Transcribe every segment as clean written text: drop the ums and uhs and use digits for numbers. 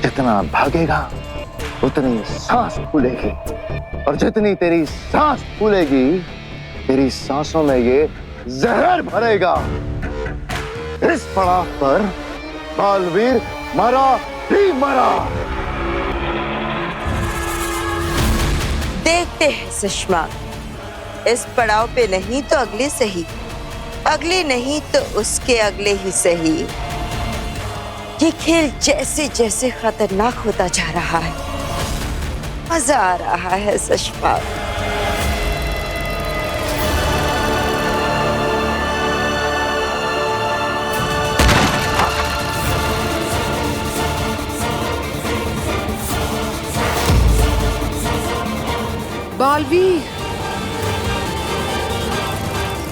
जितना भागेगा उतनी सांस फूलेगी, और जितनी तेरी सांस फूलेगी तेरी सांसों में ये जहर भरेगा। इस पड़ाव पर बालवीर मरा ही मरा। देखते हैं सुषमा, इस पड़ाव पे नहीं तो अगले सही, अगले नहीं तो उसके अगले ही सही। ये खेल जैसे जैसे खतरनाक होता जा रहा है, मजा आ रहा है सुषमा। बालवीर,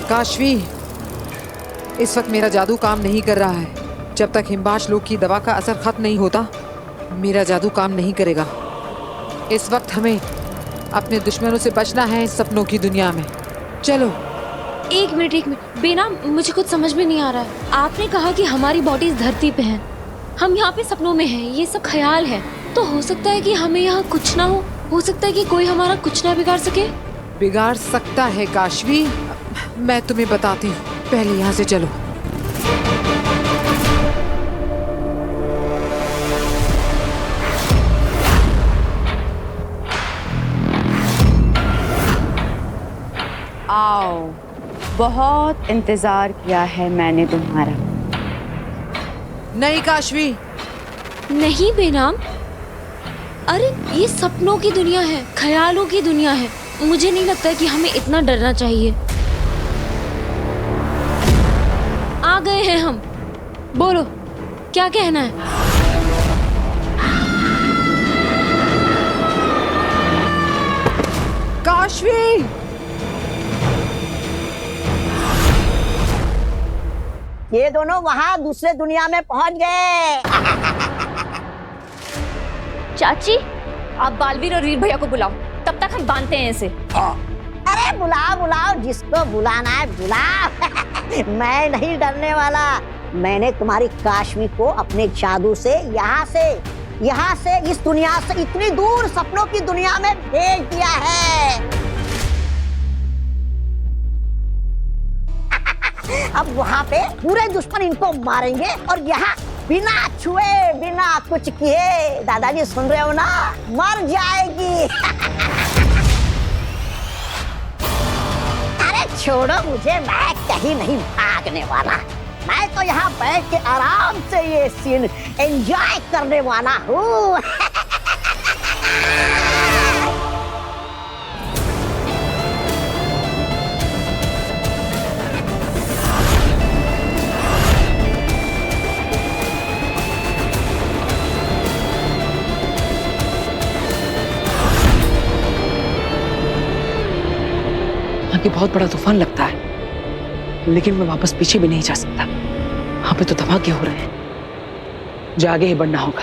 काशवी, इस वक्त मेरा जादू काम नहीं कर रहा है। जब तक हिमबाश लोग की दवा का असर खत्म नहीं होता, मेरा जादू काम नहीं करेगा। इस वक्त हमें अपने दुश्मनों से बचना है इस सपनों की दुनिया में। चलो। एक मिनट बेनाम, मुझे कुछ समझ में नहीं आ रहा है। आपने कहा कि हमारी बॉडी इस धरती पे है, हम यहाँ पे सपनों में हैं, ये सब ख्याल है। तो हो सकता है कि हमें यहाँ कुछ ना हो सकता है कि कोई हमारा कुछ ना बिगाड़ सके। बिगाड़ सकता है काशवी, मैं तुम्हें बताती हूँ, पहले यहाँ से चलो। आओ, बहुत इंतजार किया है मैंने तुम्हारा। नहीं काशवी। नहीं बेनाम, अरे ये सपनों की दुनिया है, ख्यालों की दुनिया है। मुझे नहीं लगता कि हमें इतना डरना चाहिए। आ गए हैं हम, बोलो क्या कहना है। काशवी, ये दोनों वहाँ दूसरे दुनिया में पहुँच गए। चाची, आप बालवीर और वीर भैया को बुलाओ, तब तक हम बांधते हैं इसे। अरे बुलाओ बुलाओ, जिसको बुलाना है बुलाओ। मैं नहीं डरने वाला। मैंने तुम्हारी काशवी को अपने जादू से यहाँ से इस दुनिया से इतनी दूर सपनों की दुनिया में भेज दिया है। अब वहाँ पे पूरे दुश्मन इनको मारेंगे और यहाँ बिना छुए बिना कुछ किए, दादाजी सुन रहे हो ना, मर जाएगी। अरे छोड़ो मुझे, मैं कहीं नहीं भागने वाला। मैं तो यहाँ बैठ के आराम से ये सीन एंजॉय करने वाला हूँ। कि बहुत बड़ा तूफान लगता है, लेकिन मैं वापस पीछे भी नहीं जा सकता। वहां पे तो धमाके हो रहे हैं, जो आगे ही बढ़ना होगा।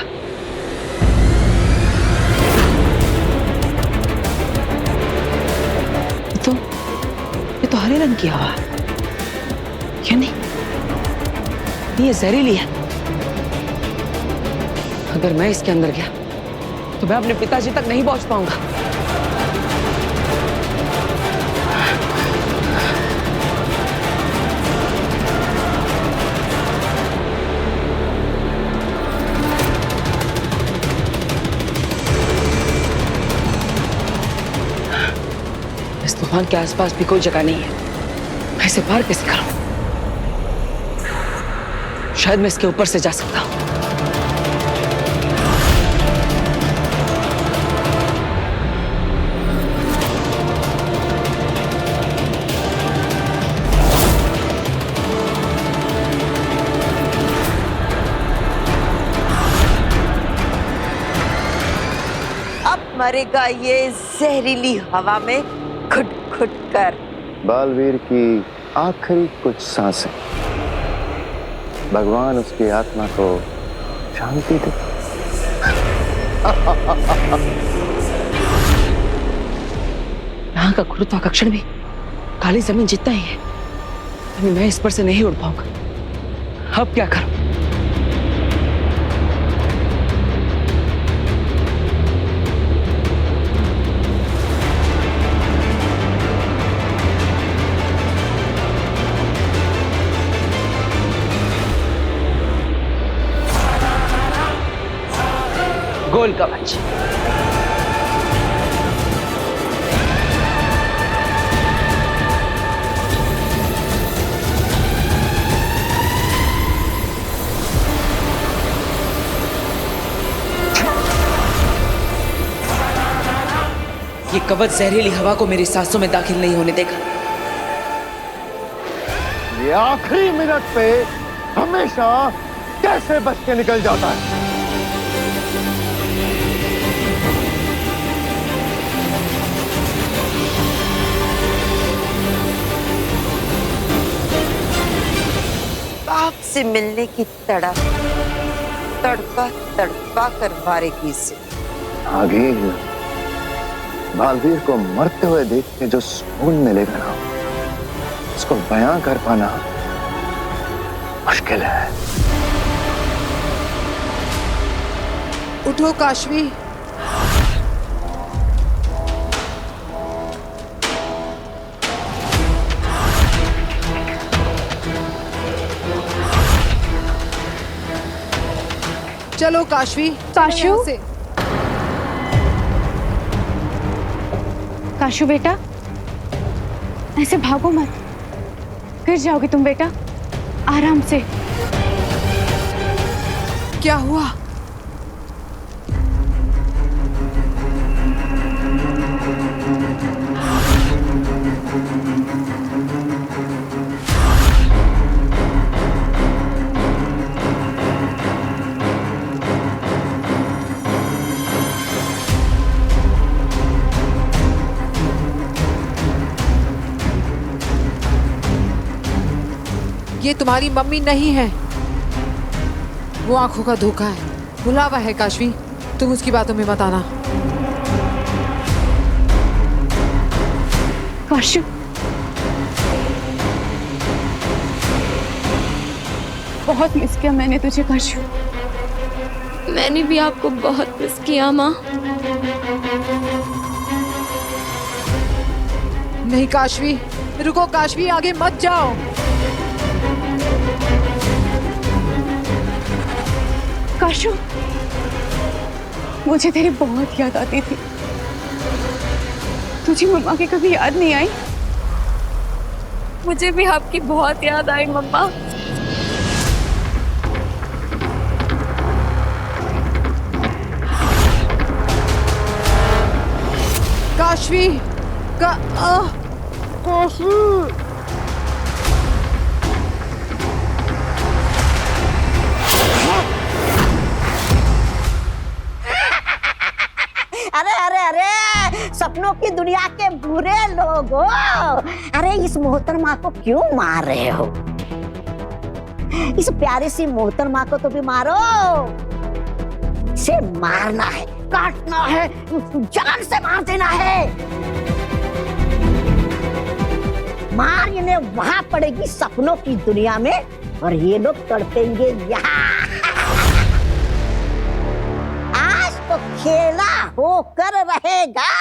ये तो हरे रंग की हवा है, यानी ये जहरीली है। अगर मैं इसके अंदर गया तो मैं अपने पिताजी तक नहीं पहुंच पाऊंगा। तूफान के आसपास भी कोई जगह नहीं है, मैं इसे पार कैसे करूं? शायद मैं इसके ऊपर से जा सकता हूं। अब मरेगा ये जहरीली हवा में खुट खुट कर। बालवीर की आखिरी कुछ सांसें, भगवान उसकी आत्मा को शांति दे। यहाँ का गुरुत्वाकर्षण भी काली जमीन जितना ही है, अभी मैं इस पर से नहीं उड़ पाऊंगा। अब क्या करूं? गोल कवच। ये कवच जहरीली हवा को मेरी सांसों में दाखिल नहीं होने देगा। ये आखिरी मिनट पे हमेशा कैसे बच के निकल जाता है। बाप से मिलने की तड़प तड़पा तड़पा कर मारेगी इसे। आगे बालवीर को मरते हुए देख के जो सुकून मिलेगा ना, उसको बयां कर पाना मुश्किल है। उठो काशवी। चलो काशवी। काशू? यहाँ से। काशू बेटा, ऐसे भागो मत, गिर जाओगे तुम बेटा। आराम से। क्या हुआ? ये तुम्हारी मम्मी नहीं है, वो आंखों का धोखा है, बुलावा है काशवी। तुम उसकी बातों में मत आना। काशू, बहुत मिस किया मैंने तुझे काशू। मैंने भी आपको बहुत मिस किया माँ। नहीं काशवी, रुको काशवी, आगे मत जाओ। काशू, मुझे तेरी बहुत याद आती थी। तुझे मम्मा की कभी याद नहीं आई? मुझे भी आपकी बहुत याद आई मम्मा। काशवी काशवी। अरे अरे अरे, सपनों की दुनिया के बुरे लोगों, अरे इस मोहतरमा को क्यों मार रहे हो? इस प्यारी सी मोहतरमा को तो भी मारो। इसे मारना है, काटना है, जान से मार देना है। मार इन्हें वहां पड़ेगी सपनों की दुनिया में, और ये लोग तड़पेंगे यहाँ। आज तो खेला होकर रहेगा।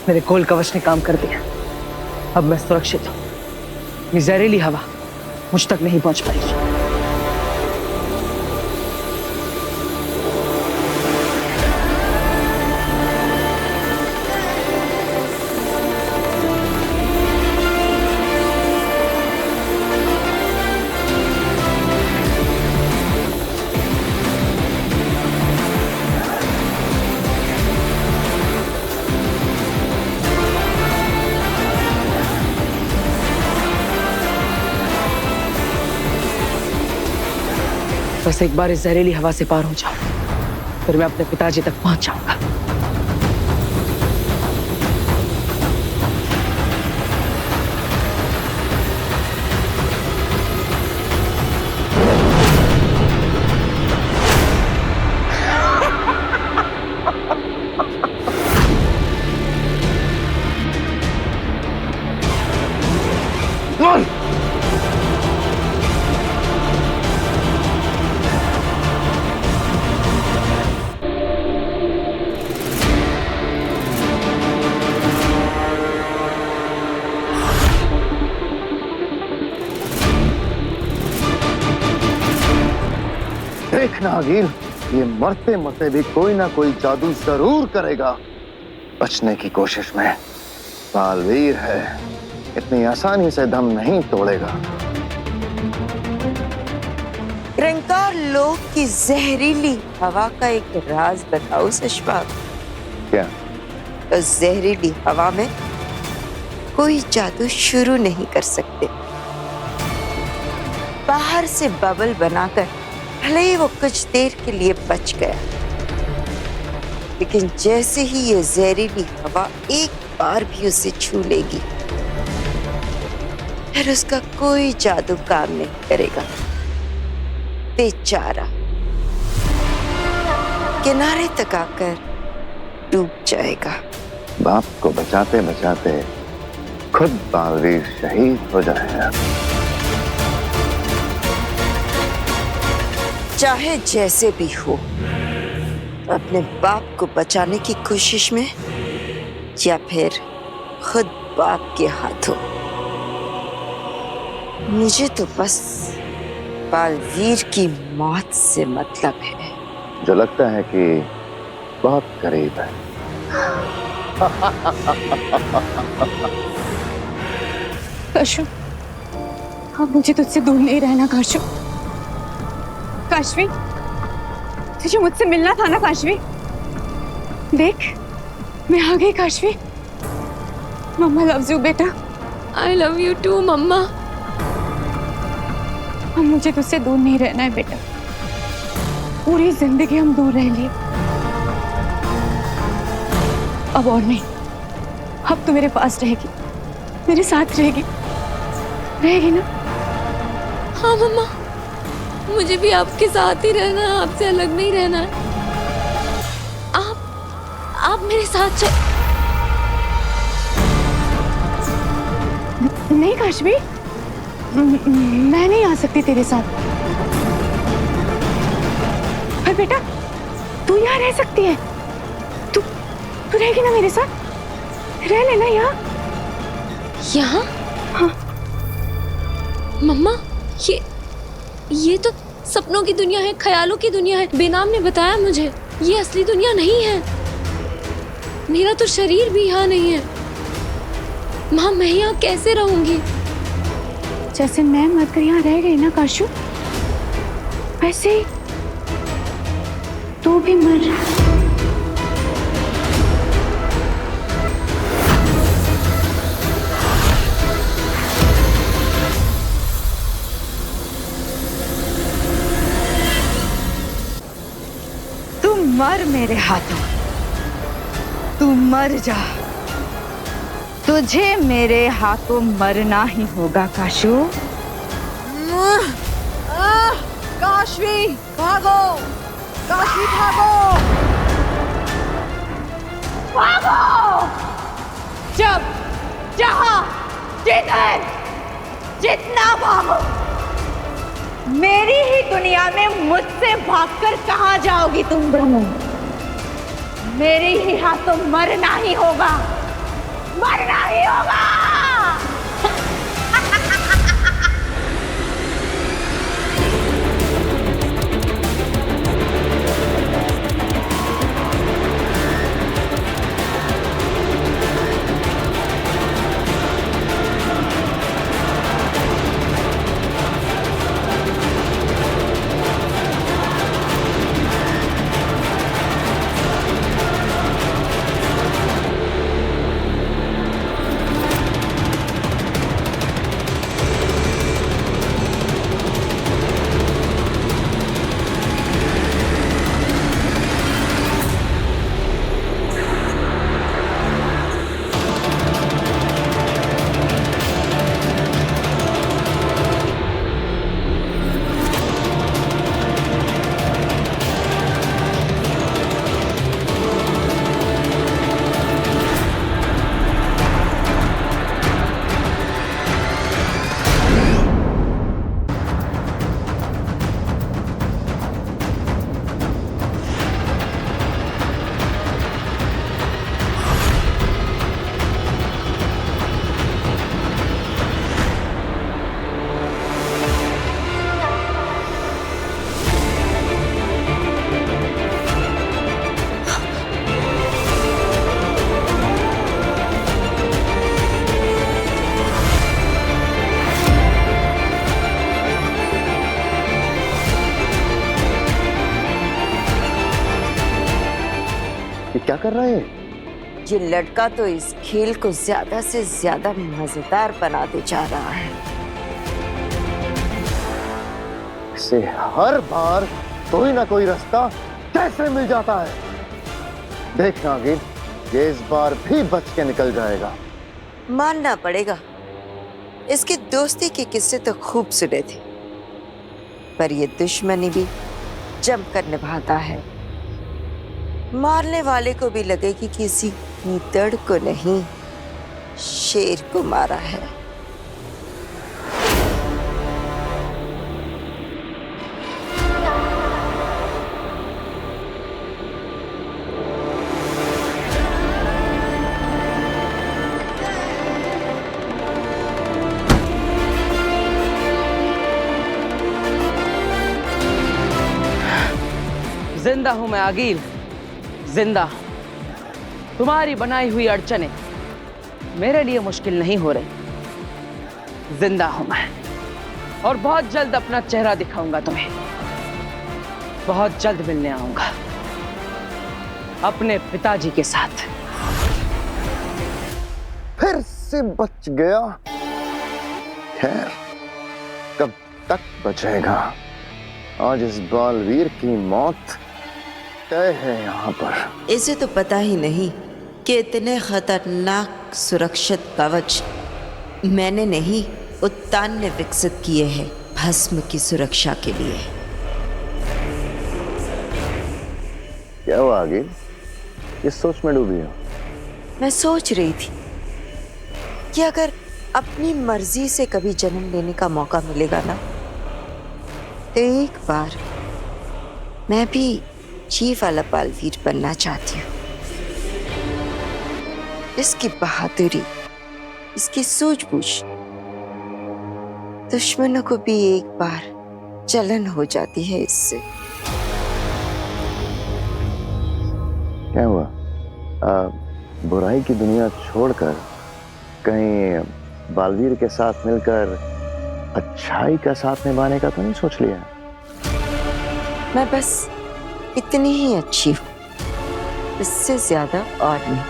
मेरे गोल कवच ने काम कर दिया। अब मैं सुरक्षित हूँ। ये जहरीली हवा मुझ तक नहीं पहुंच पाएगी। बस एक बार इस जहरीली हवा से पार हो जाओ, फिर मैं अपने पिताजी तक पहुंच जाऊंगा। देख नागिन, ये मरते मरते भी कोई ना कोई जादू जरूर करेगा। बचने की कोशिश में बालवीर है, इतनी आसानी से दम नहीं तोड़ेगा। रंकार लोक की जहरीली हवा का एक राज बताओ सशपाक। क्या? उस जहरीली हवा में कोई जादू शुरू नहीं कर सकते। बाहर से बबल बनाकर भले ही वो कुछ देर के लिए बच गया, लेकिन जैसे ही ये जहरीली हवा एक बार भी उसे छू लेगी, फिर उसका कोई जादू काम नहीं करेगा। बेचारा किनारे तक आकर डूब जाएगा। बाप को बचाते बचाते खुद बालवीर शहीद हो जाएगा। चाहे जैसे भी हो, अपने बाप को बचाने की कोशिश में या फिर खुद बाप के हाथों, मुझे तो बस बालवीर की मौत से मतलब है। जो लगता है कि बहुत करीब है। काशू, अब मुझे तुझसे दूर नहीं रहना काशू। काशवी, तुझे मुझसे मिलना था ना काशवी। देख, मैं आ गई काशवी। मम्मा लव्स यू बेटा। आई लव यू टू मम्मा। अब मुझे तुझसे दूर नहीं रहना है बेटा। पूरी जिंदगी हम दूर रह लिए, अब और नहीं। अब तू मेरे पास रहेगी, मेरे साथ रहेगी, रहेगी ना? हाँ मम्मा, मुझे भी आपके साथ ही रहना है, आपसे अलग नहीं रहना है। आप मेरे साथ चल। नहीं काशवी, मैं नहीं आ सकती तेरे साथ। पर बेटा, तू यहाँ रह सकती है। तू रहेगी ना मेरे साथ? रह लेना यहाँ। यहाँ? हाँ। मम्मा, ये तो सपनों की दुनिया है, ख्यालों की दुनिया है। बेनाम ने बताया मुझे, ये असली दुनिया नहीं है। मेरा तो शरीर भी यहाँ नहीं है। माँ, मैं यहाँ कैसे रहूंगी? जैसे मैं मरकर यहाँ रह गई ना काशू, वैसे ही तू भी मर। तू मर मेरे हाथों, तू मर जा। तुझे मेरे हाथों मरना ही होगा काशू। काशवी भागो, काशवी भागो, भागो! जब, जहां, जिधर, जितना भागो। मेरी ही दुनिया में मुझसे भागकर कहां जाओगी तुम दोनों? मेरे ही हाथों मरना ही होगा, मरना ही होगा। कर रहे? ये लड़का तो इस खेल को ज्यादा से ज्यादा मजेदार बनाते जा रहा है। इसे हर बार कोई ना कोई रास्ता कैसे मिल जाता है। देख नागिन, ये इस बार भी बच के निकल जाएगा। मानना पड़ेगा, इसकी दोस्ती के किस्से तो खूब सुने थे, पर ये दुश्मनी भी जमकर निभाता है। मारने वाले को भी लगे कि किसी गीदड़ को नहीं, शेर को मारा है। जिंदा हूं मैं आगिल, जिंदा। तुम्हारी बनाई हुई अड़चने मेरे लिए मुश्किल नहीं हो रही। जिंदा हूं मैं और बहुत जल्द अपना चेहरा दिखाऊंगा तुम्हें। बहुत जल्द मिलने आऊंगा अपने पिताजी के साथ। फिर से बच गया। खैर, कब तक बचेगा? आज इस बालवीर की मौत तय है यहाँ पर। इसे तो पता ही नहीं कि इतने खतरनाक सुरक्षित कवच मैंने नहीं, उत्तान ने विकसित किए हैं भस्म की सुरक्षा के लिए। क्या हुआ आगे? इस सोच में डूबी हो? मैं सोच रही थी कि अगर अपनी मर्जी से कभी जन्म लेने का मौका मिलेगा ना, तो एक बार मैं भी जी वाला बालवीर बनना चाहती हूँ। इसकी बहादुरी, इसकी सूझबूझ दुश्मनों को भी एक बार जलन हो जाती है इससे। क्या हुआ? बुराई की दुनिया छोड़कर कहीं बालवीर के साथ मिलकर अच्छाई का साथ निभाने का तो नहीं सोच लिया? मैं बस इतनी ही अच्छी हूँ, इससे ज्यादा और नहीं।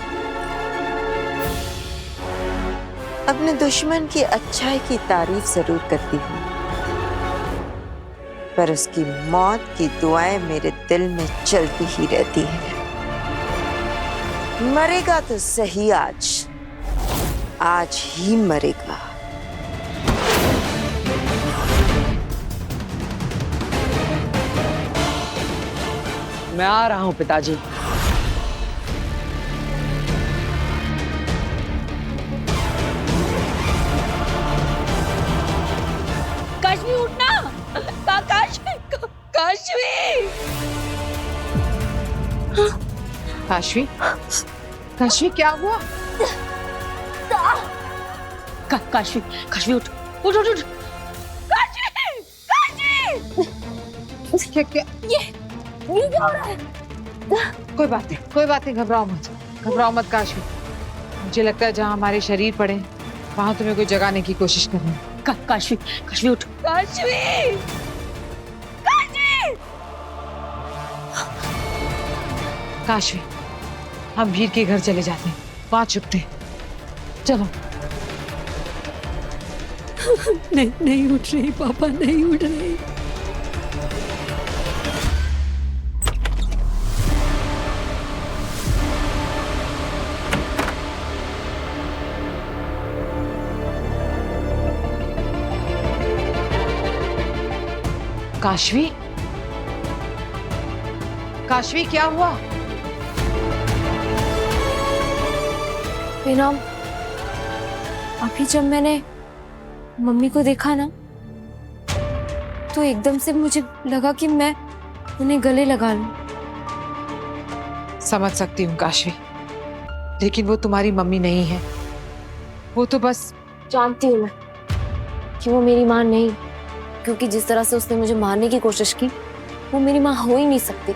अपने दुश्मन की अच्छाई की तारीफ जरूर करती हूँ, पर उसकी मौत की दुआएं मेरे दिल में चलती ही रहती हैं। मरेगा तो सही, आज ही मरेगा। मैं आ रहा हूं पिताजी। काशवी उठना, काशवी, काशवी। काशवी, काशवी क्या हुआ? काशवी, काशवी उठ, उठ, उठ, उठ। काशवी, काशवी। क्या? ये क्या हो रहा है? कोई बात नहीं, घबराओ मत काशवी। मुझे लगता है जहाँ हमारे शरीर पड़े वहां तुम्हें कोई जगाने की कोशिश कर रहे हैं। काशवी, काशवी उठ, काशवी, काशवी। काशवी, हम वीर के घर चले जाते हैं, वहां छुपते हैं। चलो। नहीं उठ रही पापा, नहीं उठ रही। काशवी, काशवी क्या हुआ? बेनाम, अभी जब मैंने मम्मी को देखा ना, तो एकदम से मुझे लगा कि मैं उन्हें गले लगा लूं। समझ सकती हूँ काशवी, लेकिन वो तुम्हारी मम्मी नहीं है। वो तो बस जानती हूँ मैं कि वो मेरी माँ नहीं, क्योंकि जिस तरह से उसने मुझे मारने की कोशिश की, वो मेरी माँ हो ही नहीं सकती।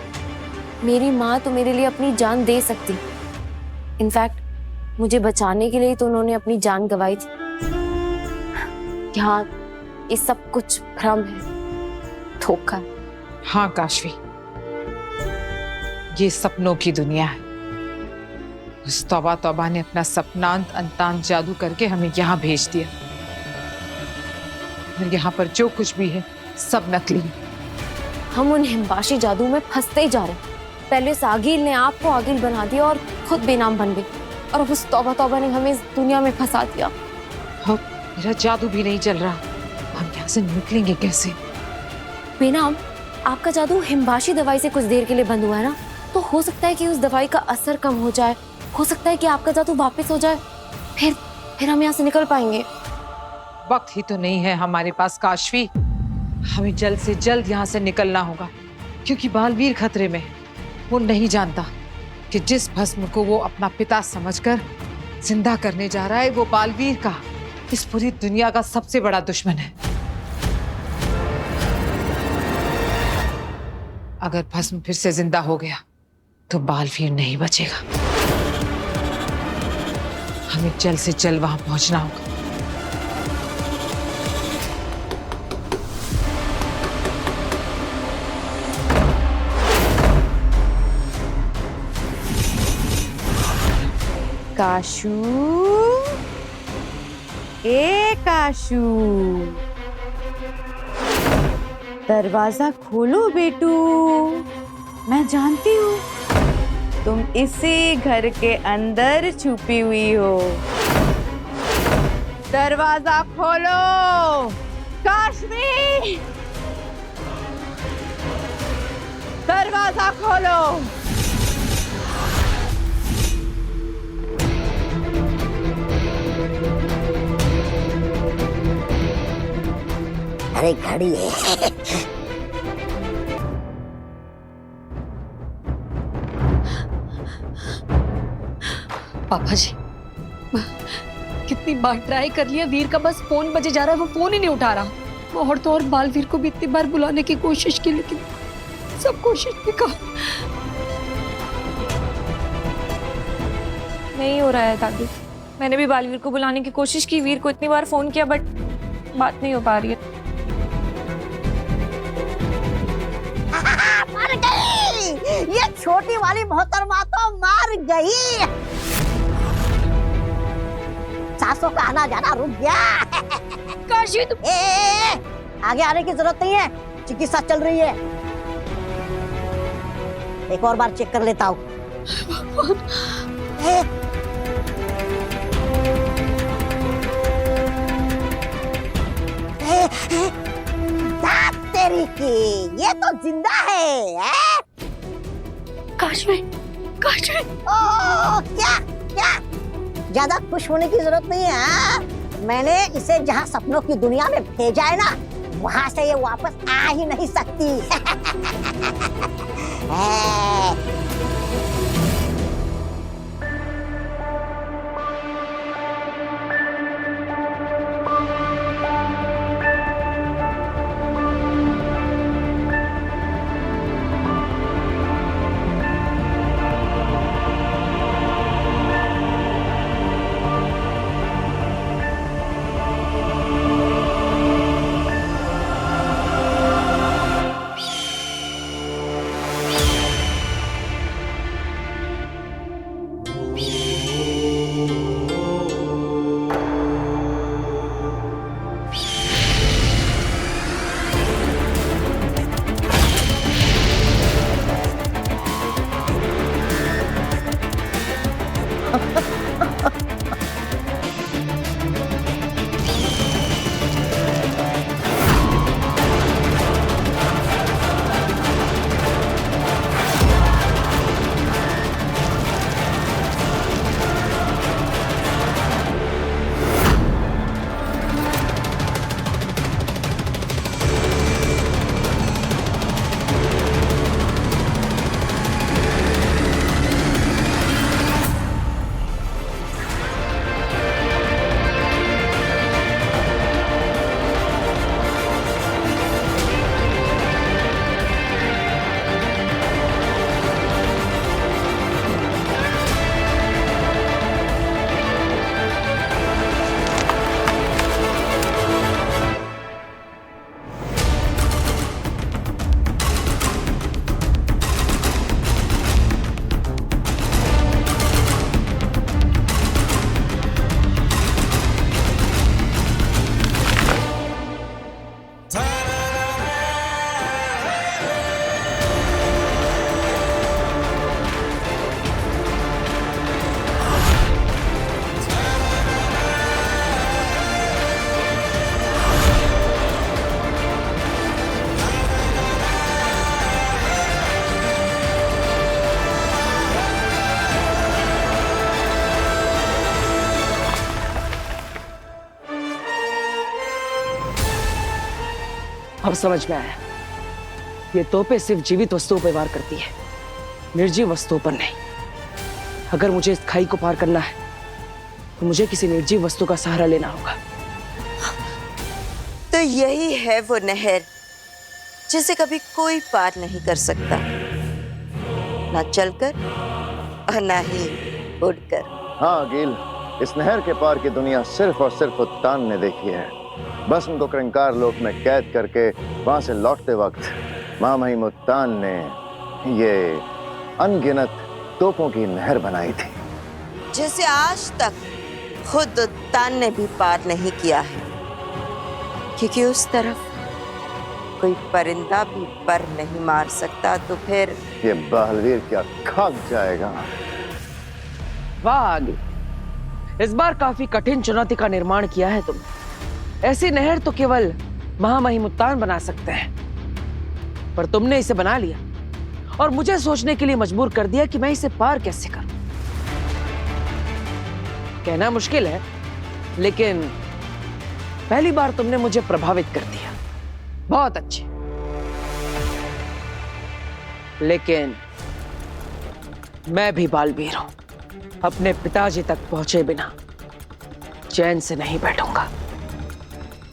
मेरी माँ तो मेरे लिए अपनी जान दे सकती। इनफैक्ट मुझे बचाने के लिए तो उन्होंने अपनी जान गंवाई थी। हाँ, ये सब कुछ भ्रम है, धोखा। हाँ काशवी, ये सपनों की दुनिया है। उस तौबा तौबा ने अपना सपनांत अंतांत जादू करके हमें यहाँ भेज दिया। और यहाँ पर जो कुछ भी है सब नकली है। हम उन हिमबाशी जादू में फंसते ही जा रहे हैं। पहले उस आगिल ने आपको आगिल बना दिया और खुद बेनाम बन गई, और अब उस तौबा तौबा ने हमें इस दुनिया में फंसा दिया। अब मेरा जादू भी नहीं चल रहा, हम यहाँ से निकलेंगे कैसे? बेनाम, आपका जादू हिमबाशी दवाई से कुछ देर के लिए बंद हुआ है ना, तो हो सकता है कि उस दवाई का असर कम हो जाए, हो सकता है कि आपका जादू वापस हो जाए, फिर हम यहाँ से निकल पाएंगे। वक्त ही तो नहीं है हमारे पास काशवी, हमें जल्द से जल्द यहाँ से निकलना होगा, क्योंकि बालवीर खतरे में है। वो नहीं जानता कि जिस भस्म को वो अपना पिता समझकर जिंदा करने जा रहा है, वो बालवीर का, इस पूरी दुनिया का सबसे बड़ा दुश्मन है। अगर भस्म फिर से जिंदा हो गया तो बालवीर नहीं बचेगा। हमें जल्द से जल्द वहां पहुंचना होगा। काशू, ए काशू, दरवाजा खोलो बेटू। मैं जानती हूँ तुम इसी घर के अंदर छुपी हुई हो। दरवाजा खोलो काशवी, दरवाजा खोलो। अरे घड़ी है। पापा जी, कितनी बार ट्राई कर लिया, वीर का बस फोन बजे जा रहा है, वो फोन ही नहीं उठा रहा। और तो और बालवीर को भी इतनी बार बुलाने की कोशिश की, लेकिन सब कोशिश बेकार। नहीं हो रहा है दादी। मैंने भी बालवीर को बुलाने की कोशिश की, वीर को इतनी बार फोन किया, बट बात नहीं हो पा रही है। मर गई, ये छोटी वाली मोहतरमा तो मर गई। सासों का आना जाना रुक गया। काशी तुम आगे आने की जरूरत नहीं है, चिकित्सा चल रही है। एक और बार चेक कर लेता हूँ। तेरी की, ये तो जिंदा है? काशवी, काशवी। ओ, क्या क्या? ज्यादा खुश होने की जरूरत नहीं है। हाँ? मैंने इसे जहाँ सपनों की दुनिया में भेजा है ना, वहां से ये वापस आ ही नहीं सकती। अब समझ में आया, ये तोपें सिर्फ जीवित वस्तुओं पर वार करती है, निर्जीव वस्तुओं पर नहीं। अगर मुझे इस खाई को पार करना है तो मुझे किसी निर्जीव वस्तु का सहारा लेना होगा। तो यही है वो नहर जिसे कभी कोई पार नहीं कर सकता, ना चलकर और ना ही उड़कर। हाँ अकील, इस नहर के पार की दुनिया सिर्फ और सिर्फ उत्तान ने देखी है। बस उनको क्रंकार लोक में कैद करके वहां से लौटते वक्त महामहिम उत्तान ने ये अनगिनत तोपों की नहर बनाई थी, जिसे आज तक खुद उत्तान ने भी पार नहीं किया है, क्योंकि उस तरफ कोई परिंदा भी पर नहीं मार सकता। तो फिर ये बलवीर क्या खाक जाएगा। वाह आगे, इस बार काफी कठिन चुनौती का निर्माण किया है तुमने। ऐसी नहर तो केवल महामहिम उत्तान बना सकते हैं, पर तुमने इसे बना लिया और मुझे सोचने के लिए मजबूर कर दिया कि मैं इसे पार कैसे करूं। कहना मुश्किल है, लेकिन पहली बार तुमने मुझे प्रभावित कर दिया। बहुत अच्छे, लेकिन मैं भी बालवीर हूं। अपने पिताजी तक पहुंचे बिना चैन से नहीं बैठूंगा,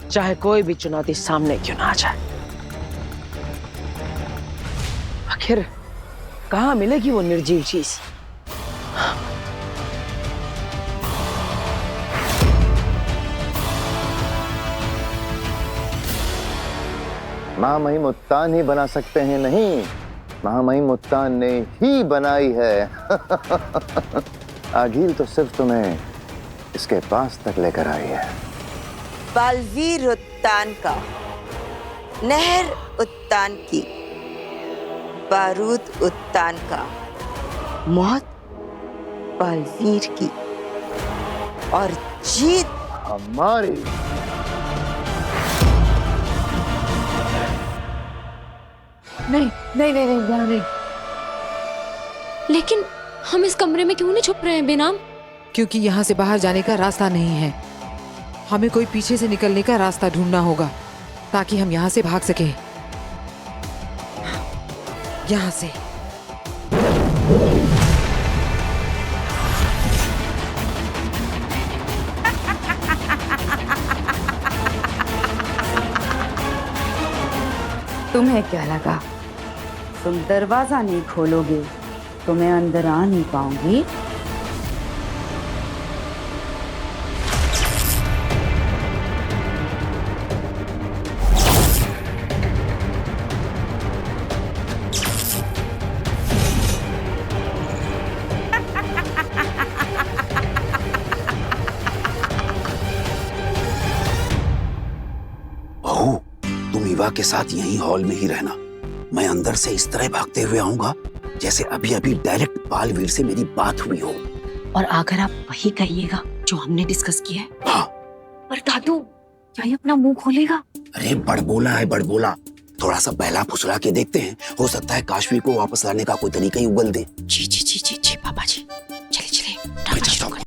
चाहे कोई भी चुनौती सामने क्यों ना आ जाए। आखिर कहां मिलेगी वो निर्जीव चीज? महामहिम उत्तान ही बना सकते हैं, नहीं, महामहिम उत्तान ने ही बनाई है। आगील तो सिर्फ तुम्हें इसके पास तक लेकर आई है। बालवीर उत्तान का, नहर उत्तान की, बारूद उत्तान का, मौत बालवीर की और जीत हमारी। नहीं नहीं नहीं नहीं, नहीं। लेकिन हम इस कमरे में क्यों नहीं छुप रहे हैं बेनाम? क्योंकि यहाँ से बाहर जाने का रास्ता नहीं है। हमें कोई पीछे से निकलने का रास्ता ढूंढना होगा ताकि हम यहाँ से भाग सकें। यहाँ से। तुम्हें क्या लगा तुम दरवाजा नहीं खोलोगे तो मैं अंदर आ नहीं पाऊंगी? बहू, तुम ईवा के साथ यहीं हॉल में ही रहना। मैं अंदर से इस तरह भागते हुए आऊंगा जैसे अभी अभी डायरेक्ट बालवीर से मेरी बात हुई हो। और अगर आप वही कहिएगा जो हमने डिस्कस किया है। हाँ। पर दादू, क्या ये अपना मुंह खोलेगा? अरे बड़बोला है, बड़बोला। थोड़ा सा बहला फुसला के देखते हैं, हो सकता है काशवी को वापस लाने का कोई तरीका ही उगल दे। जी जी